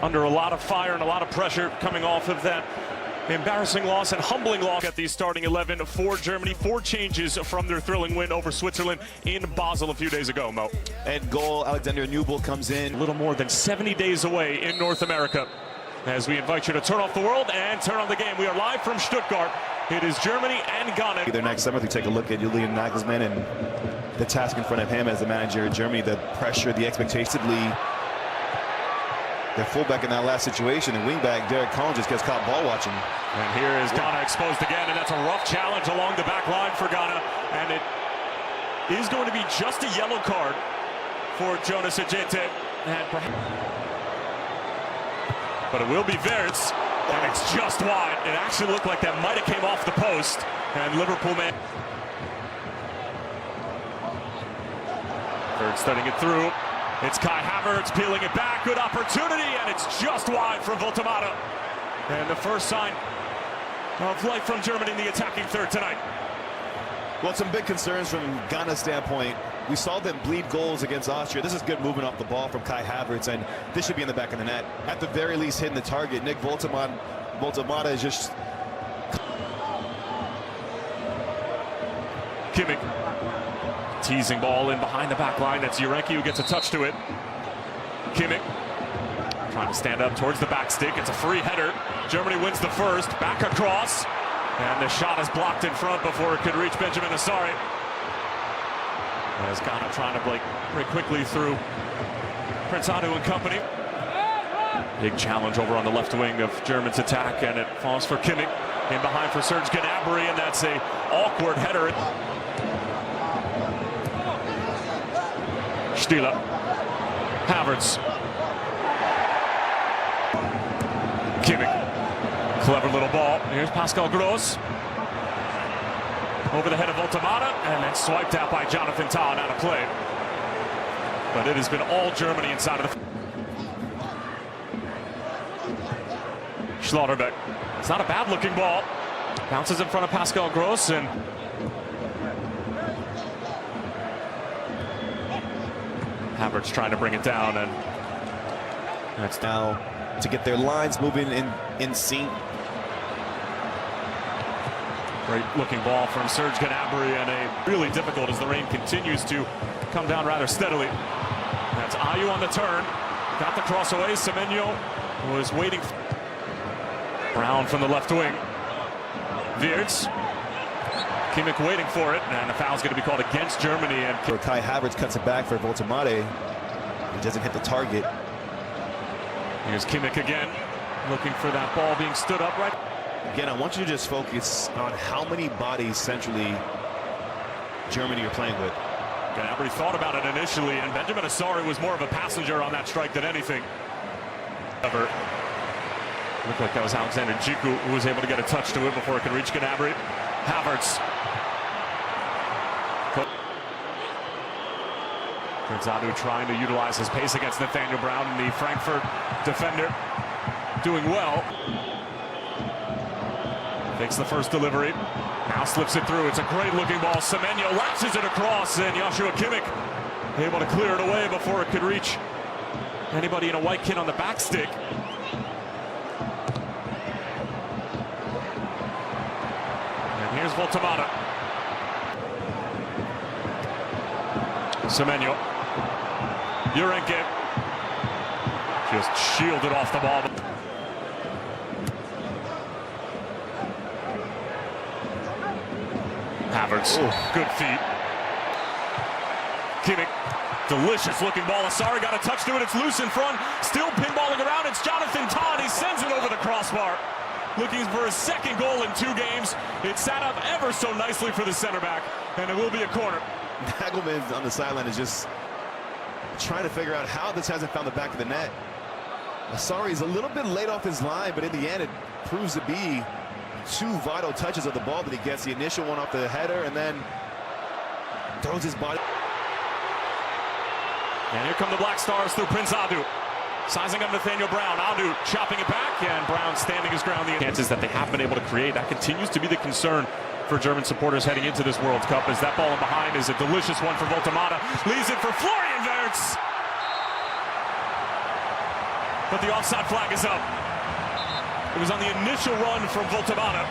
Under a lot of fire and a lot of pressure coming off of that embarrassing loss and humbling loss at the starting 11 for Germany. 4 changes from their thrilling win over Switzerland in Basel a few days ago, Mo. And goal, Alexander Newell comes in. A little more than 70 days away in North America. As we invite you to turn off the world and turn on the game. We are live from Stuttgart. It is Germany and Ghana. Their next summer, we take a look at Julian Nagelsmann and the task in front of him as the manager of Germany, the pressure, the expectation. Their fullback in that last situation, and wingback Derek Collins just gets caught ball watching. And here is Ghana exposed again, and that's a rough challenge along the back line for Ghana. And it is going to be just a yellow card for Jonas Ajete. But it will be Verts, and it's just wide. It actually looked like that might have came off the post, and Liverpool man. Verts starting it through. It's Kai Havertz peeling it back. Good opportunity, and it's just wide from Voltemata. And the first sign of life from Germany in the attacking third tonight. Well, some big concerns from Ghana's standpoint. We saw them bleed goals against Austria. This is good movement off the ball from Kai Havertz, and this should be in the back of the net. At the very least, hitting the target. Nick Voltemata is just... Kimmich. Teasing ball in behind the back line. That's Jurenki who gets a touch to it. Kimmich trying to stand up towards the back stick. It's a free header. Germany wins the first. Back across. And the shot is blocked in front before it could reach Benjamin Asare. As Ghana trying to break quickly through Prince Adu and company. Big challenge over on the left wing of Germany's attack, and it falls for Kimmich. In behind for Serge Gnabry, and that's a awkward header. Stieler. Havertz. Kimmich. Clever little ball. Here's Pascal Gross. Over the head of Voltemata, and then swiped out by Jonathan Tah and out of play. But it has been all Germany inside of the... Schlotterbeck. It's not a bad-looking ball. Bounces in front of Pascal Gross, and... Havertz trying to bring it down, and that's now to get their lines moving in sync. Great looking ball from Serge Gnabry, and a really difficult as the rain continues to come down rather steadily. That's Ayew on the turn, got the cross away. Semenyo was waiting. Brown from the left wing. Wirtz. Kimmich waiting for it, and the foul's going to be called against Germany. And Kai Havertz cuts it back for Voltemata. He doesn't hit the target. Here's Kimmich again, looking for that ball being stood up right. Again, I want you to just focus on how many bodies centrally Germany are playing with. Gnabry thought about it initially, and Benjamin Asare was more of a passenger on that strike than anything. However, looked like that was Alexander Djiku who was able to get a touch to it before it could reach Gnabry. Havertz. Prince Adu trying to utilize his pace against Nathaniel Brown, and the Frankfurt defender doing well. Takes the first delivery. Now slips it through. It's a great looking ball. Semenyo latches it across, and Joshua Kimmich able to clear it away before it could reach anybody in a white kit on the back stick. And here's Voltemata. Semenyo. Jurenki just shielded off the ball. Havertz, good feet. Kimmich, delicious looking ball. Asare got a touch to it. It's loose in front. Still pinballing around. It's Jonathan Tah. He sends it over the crossbar. Looking for his second goal in 2 games. It sat up ever so nicely for the center back, and it will be a corner. Nagelman on the sideline is just trying to figure out how this hasn't found the back of the net. Asare is a little bit late off his line, but in the end, it proves to be 2 vital touches of the ball that he gets. The initial one off the header, and then throws his body. And here come the Black Stars through Prince Adu. Sizing up Nathaniel Brown. Adu chopping it back, and Brown standing his ground. The chances that they have been able to create, that continues to be the concern for German supporters heading into this World Cup, as that ball in behind is a delicious one for Voltemata. Leaves it for Florian Wirtz. but the offside flag is up. It was on the initial run from Voltamata,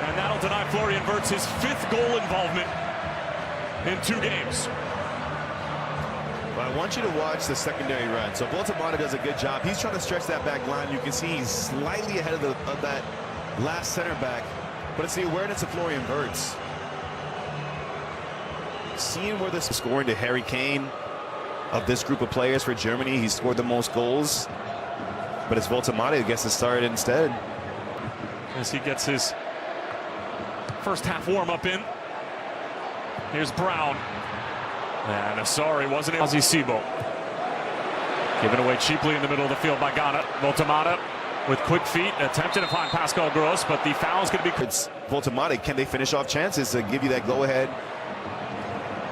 and that'll deny Florian Wirtz his 5th goal involvement in 2 games. But I want you to watch the secondary run. So Voltamata does a good job. He's trying to stretch that back line. You can see he's slightly ahead of that last center back, but it's the awareness of Florian Wirtz. Seeing where this is scoring to Harry Kane of this group of players for Germany, he scored the most goals, but it's Voltamata who gets to start instead. As he gets his first half warm-up in. Here's Brown. And Asari wasn't able. Sibo. Given away cheaply in the middle of the field by Ghana. Voltamata with quick feet, attempted to find Pascal Gross, but the foul's going to be... It's Voltamata. Can they finish off chances to give you that go-ahead?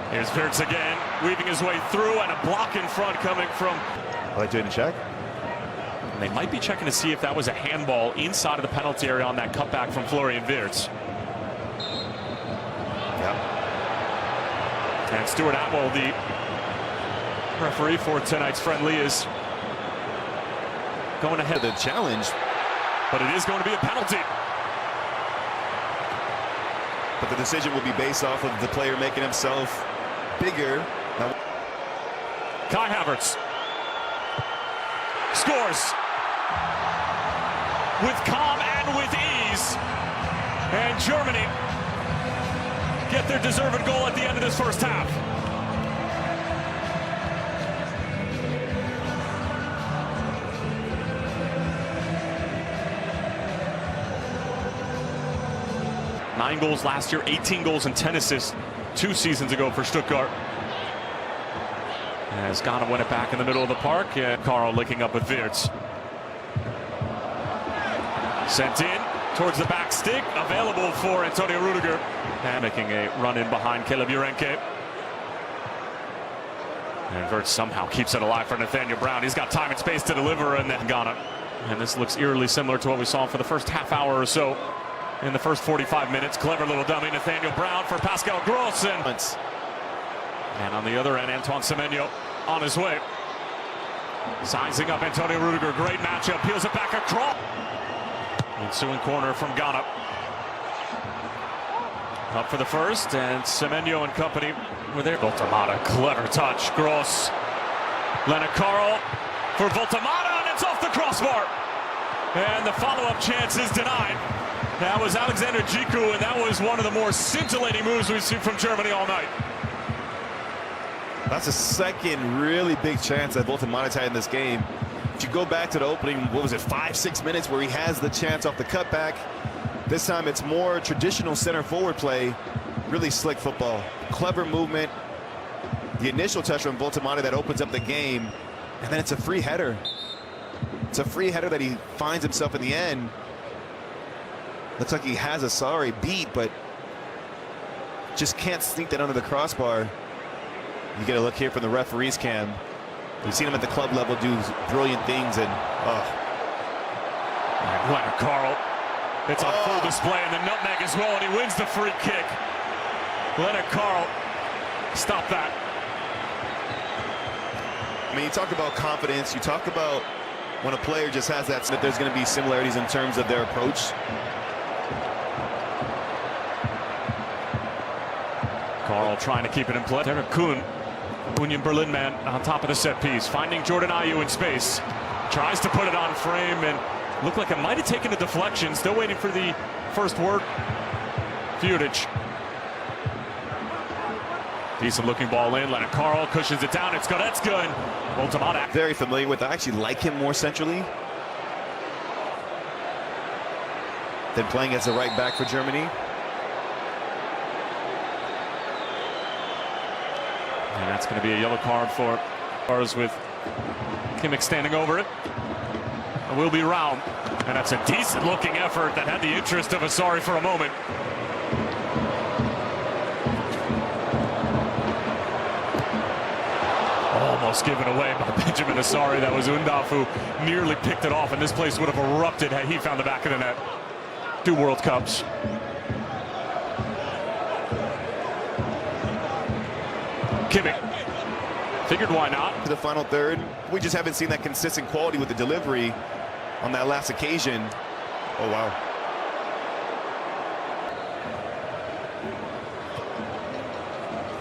Here's Wirtz again, weaving his way through, and a block in front coming from... Are they doing a check? And they might be checking to see if that was a handball inside of the penalty area on that cutback from Florian Wirtz. Yeah. And Stuart Atwell, the referee for tonight's friendly, is going ahead. The challenge. But it is going to be a penalty. But the decision will be based off of the player making himself bigger. Now, Kai Havertz scores with calm and with ease. And Germany get their deserved goal at the end of this first half. Nine goals last year, 18 goals and 10 assists 2 seasons ago for Stuttgart. As Ghana win it back in the middle of the park, and Carl linking up with Wirtz. Sent in towards the back stick, available for Antonio Rudiger. And making a run in behind Caleb Urenke. And Wirtz somehow keeps it alive for Nathaniel Brown. He's got time and space to deliver, and then Ghana. And this looks eerily similar to what we saw for the first half hour or so in the first 45 minutes. Clever little dummy, Nathaniel Brown for Pascal Gross. And on the other end, Antoine Semenyo on his way. Sizing up Antonio Rudiger. Great matchup. Peels it back across. Ensuing corner from Ghana. Up for the first, and Semenyo and company were there. Voltamata, clever touch. Gross. Lena Carl for Voltamata, and it's off the crossbar. And the follow-up chance is denied. That was Alexander Djiku, and that was one of the more scintillating moves we've seen from Germany all night. That's the second really big chance that Voltamata's had in this game. If you go back to the opening, what was it, 5-6 minutes where he has the chance off the cutback. This time it's more traditional center forward play, really slick football, clever movement. The initial touch from Voltamata that opens up the game, and then it's a free header. It's a free header that he finds himself in the end. Looks like he has Asari beat, but just can't sneak that under the crossbar. You get a look here from the referee's cam. We've seen him at the club level do brilliant things, and Leonard Carl. It's on full display in the nutmeg as well, and he wins the free kick. Leonard Carl, stop that. I mean, you talk about confidence. You talk about when a player just has that there's going to be similarities in terms of their approach. Carl trying to keep it in play. Derek Kuhn, Union Berlin man, on top of the set piece, finding Jordan Ayew in space. Tries to put it on frame, and looked like it might have taken a deflection. Still waiting for the first word. Fudic. Decent looking ball in. Leonard Carl cushions it down. It's Goretzka, and Voltamata. Very familiar with. I actually like him more centrally than playing as a right back for Germany. And that's going to be a yellow card for ours, with Kimmich standing over it. It will be round. And that's a decent looking effort that had the interest of Asari for a moment. Almost given away by Benjamin Asari. That was Undaf who nearly picked it off, and this place would have erupted had he found the back of the net. 2 World Cups. Kimmich Figured why not. To the final third. We just haven't seen that consistent quality with the delivery on that last occasion. Oh, wow.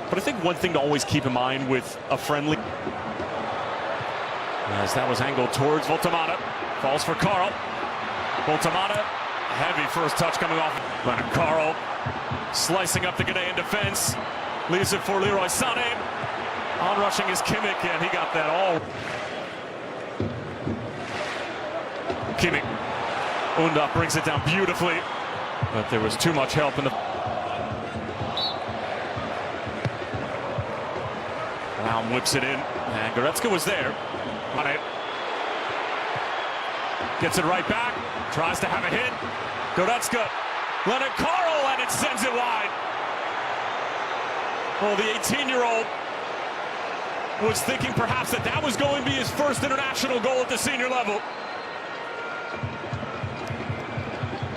But I think one thing to always keep in mind with a friendly, as that was angled towards Voltamata, falls for Carl. Voltamata, heavy first touch coming off. Leonard Carl slicing up the Ghanaian defense, leaves it for Leroy Sané. On-rushing is Kimmich, and he got that all. Kimmich, Unda brings it down beautifully, but there was too much help in the. Brown whips it in, and Goretzka was there on it. Gets it right back, tries to have a hit. Goretzka, Leonard Carl, and it sends it wide. Well, the 18-year-old was thinking perhaps that was going to be his first international goal at the senior level.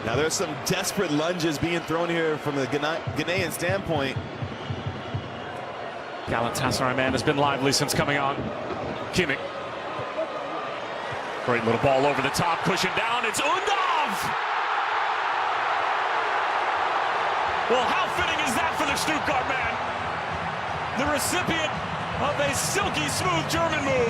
Now there's some desperate lunges being thrown here from the Ghanaian standpoint. Galatasaray man has been lively since coming on. Kimmich. Great little ball over the top, pushing down. It's Undov! Well, how fitting is that for the Stuttgart man? The recipient of a silky smooth German move.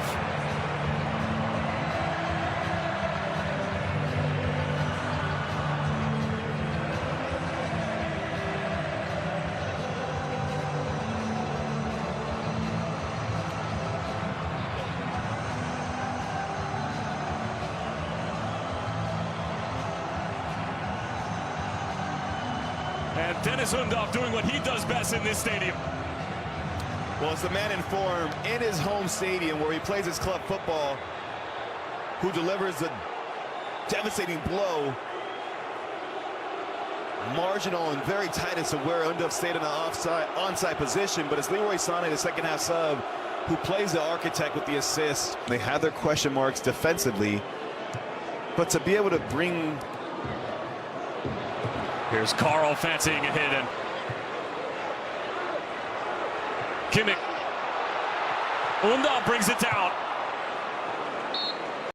And Dennis Undorf doing what he does best in this stadium. Well, it's the man in form in his home stadium where he plays his club football who delivers a devastating blow. Marginal and very tight as to where Undorf stayed in an onside position, but it's Leroy Sané, the second half sub, who plays the architect with the assist. They have their question marks defensively, but to be able to bring. Here's Carl fancying a hit, and Kimmich. Undorf brings it down.